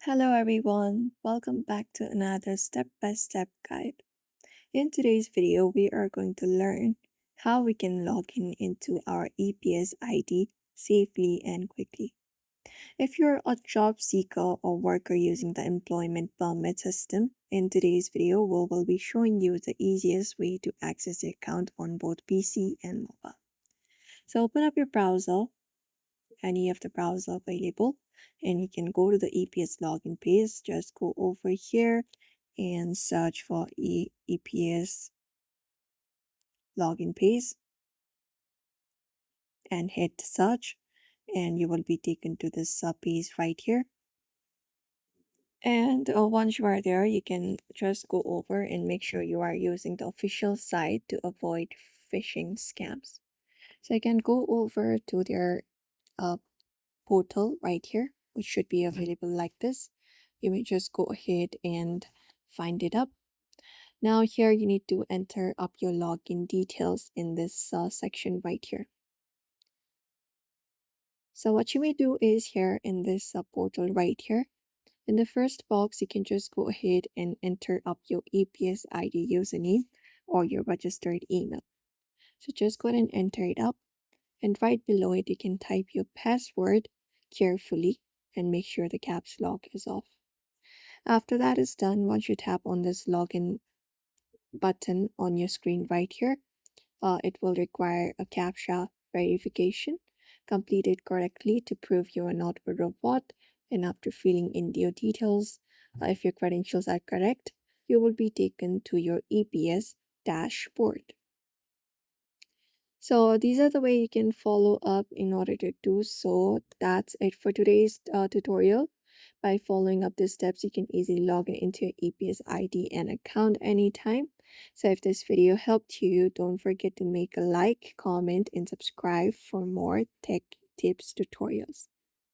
Hello everyone, welcome back to another step-by-step guide. In today's video, we are going to learn how we can log in into our EPS ID safely and quickly. If you're a job seeker or worker using the employment permit system, in today's video, we will be showing you the easiest way to access the account on both PC and mobile. So open up your browser, any of the browser available, and you can go to the EPS login page. Just go over here and search for EPS login page and hit search, and you will be taken to this page right here. And once you are there, you can just go over and make sure you are using the official site to avoid phishing scams. So you can go over to their uh, portal right here, which should be available like this. You may just go ahead and find it up. Now here you need to enter up your login details in this section right here. So what you may do is here in this portal right here, in the first box, you can just go ahead and enter up your EPS ID username or your registered email. So just go ahead and enter it up, and right below it, you can type your password carefully and make sure the caps lock is off. After that is done, once you tap on this login button on your screen right here, it will require a CAPTCHA verification completed correctly to prove you are not a robot. And after filling in your details, if your credentials are correct, you will be taken to your EPS dashboard. So these are the way you can follow up in order to do so. That's it for today's tutorial. By following up the steps, you can easily log in into your EPS ID and account anytime. So if this video helped you, don't forget to make a like, comment, and subscribe for more tech tips tutorials.